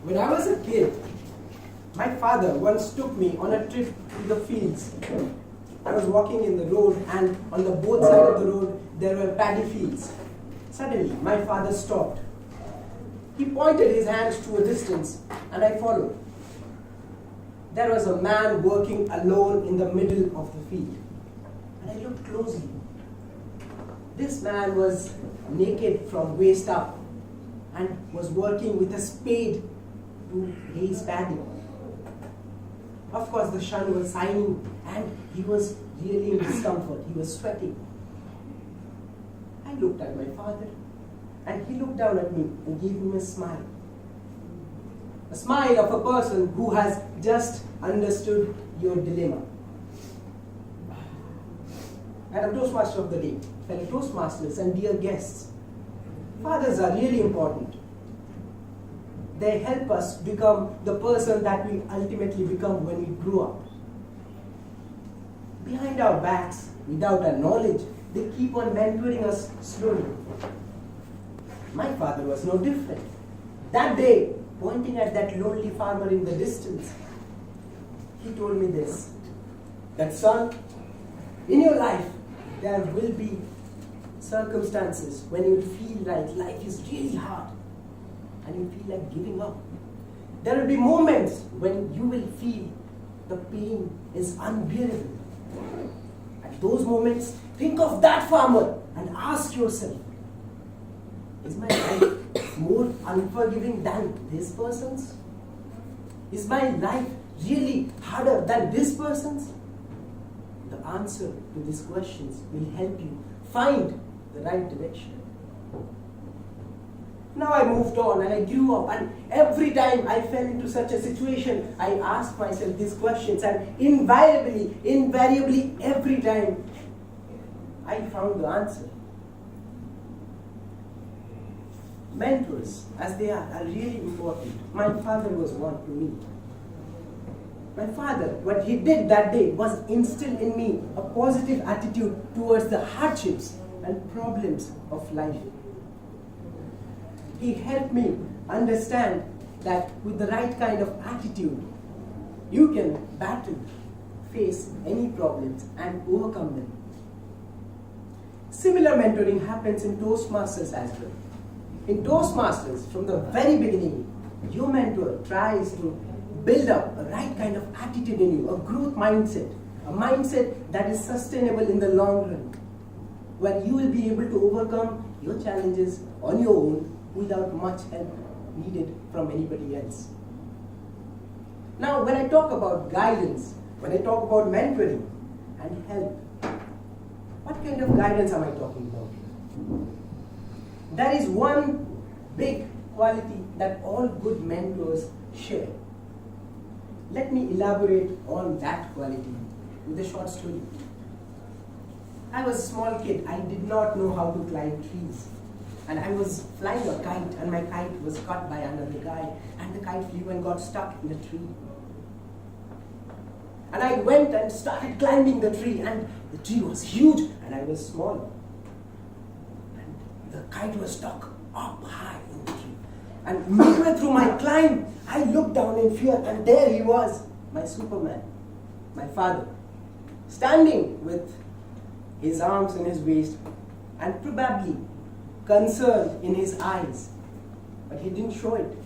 When I was a kid, my father once took me on a trip to the fields. I was walking in the road, and on the both sides of the road there were paddy fields. Suddenly, my father stopped. He pointed his hands to a distance, and I followed. There was a man working alone in the middle of the field. And I looked closely. This man was naked from waist up and was working with a spade to raise paddy. Of course, the sun was shining and he was really in discomfort. He was sweating. I looked at my father and he looked down at me and gave me a smile. A smile of a person who has just understood your dilemma. Madam Toastmaster of the day, fellow Toastmasters and dear guests, fathers are really important. They help us become the person that we ultimately become when we grow up. Behind our backs, without our knowledge, they keep on mentoring us slowly. My father was no different. That day, pointing at that lonely farmer in the distance, he told me this, that son, in your life, there will be circumstances when you feel like life is really hard and you feel like giving up. There will be moments when you will feel the pain is unbearable. At those moments, think of that farmer and ask yourself, is my life more unforgiving than this person's? Is my life really harder than this person's? The answer to these questions will help you find the right direction. Now I moved on and I grew up, and every time I fell into such a situation, I asked myself these questions, and invariably, every time I found the answer. Mentors, as they are really important. My father was one to me. My father, what he did that day was instill in me a positive attitude towards the hardships and problems of life. He helped me understand that with the right kind of attitude, you can battle, face any problems and overcome them. Similar mentoring happens in Toastmasters as well. In Toastmasters, from the very beginning, your mentor tries to build up a right kind of attitude in you, a growth mindset, a mindset that is sustainable in the long run, where you will be able to overcome your challenges on your own without much help needed from anybody else. Now, when I talk about guidance, when I talk about mentoring and help, what kind of guidance am I talking about? There is one big quality that all good mentors share. Let me elaborate on that quality with a short story. I was a small kid. I did not know how to climb trees. And I was flying a kite, and my kite was caught by another guy, and the kite flew and got stuck in a tree. And I went and started climbing the tree, and the tree was huge, and I was small. And the kite was stuck up high in the tree. And midway through my climb, I looked down in fear, and there he was, my Superman, my father, standing with his arms in his waist, and probably concern in his eyes. But he didn't show it.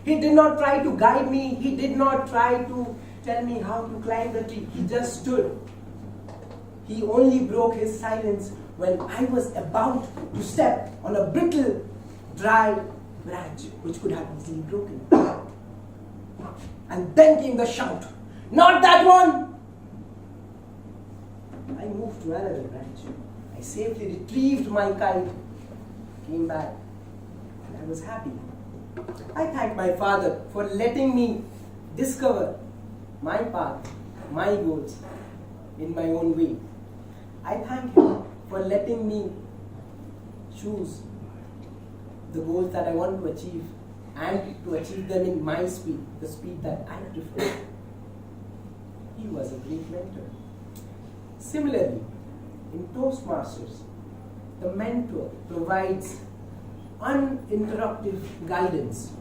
He did not try to guide me. He did not try to tell me how to climb the tree. He just stood. He only broke his silence when I was about to step on a brittle, dry branch which could have easily broken. And then came the shout, "Not that one!" I moved to another branch. I safely retrieved my kite, came back, and I was happy. I thank my father for letting me discover my path, my goals in my own way. I thank him for letting me choose the goals that I want to achieve and to achieve them in my speed, the speed that I prefer. He was a great mentor. Similarly, in Toastmasters, the mentor provides uninterrupted guidance.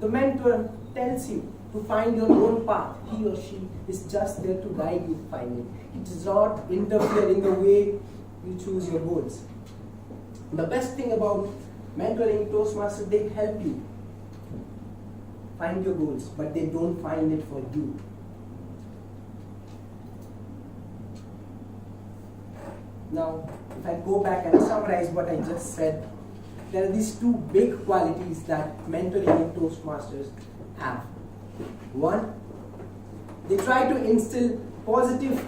The mentor tells you to find your own path. He or she is just there to guide you to find it. It does not interfere in the way you choose your goals. The best thing about mentoring Toastmasters, they help you find your goals, but they don't find it for you. Now, if I go back and summarize what I just said, there are these two big qualities that mentoring in Toastmasters have. One, they try to instill positive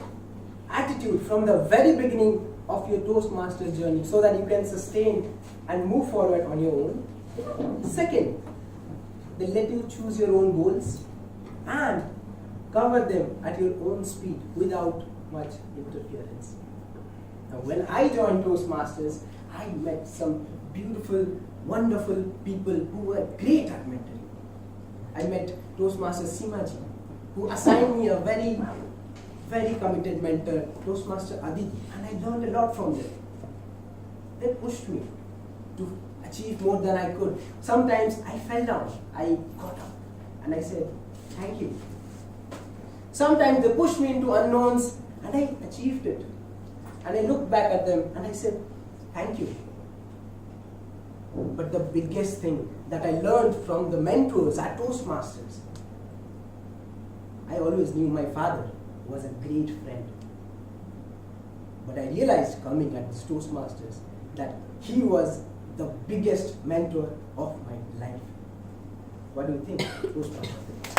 attitude from the very beginning of your Toastmasters journey so that you can sustain and move forward on your own. Second, they let you choose your own goals and cover them at your own speed without much interference. Now, when I joined Toastmasters, I met some beautiful, wonderful people who were great at mentoring. I met Toastmaster Simaji, who assigned me a very, very committed mentor, Toastmaster Aditi, and I learned a lot from them. They pushed me to achieve more than I could. Sometimes I fell down, I got up, and I said, thank you. Sometimes they pushed me into unknowns, and I achieved it. And I looked back at them, and I said, thank you. But the biggest thing that I learned from the mentors at Toastmasters, I always knew my father was a great friend. But I realized coming at this Toastmasters that he was the biggest mentor of my life. What do you think, Toastmasters?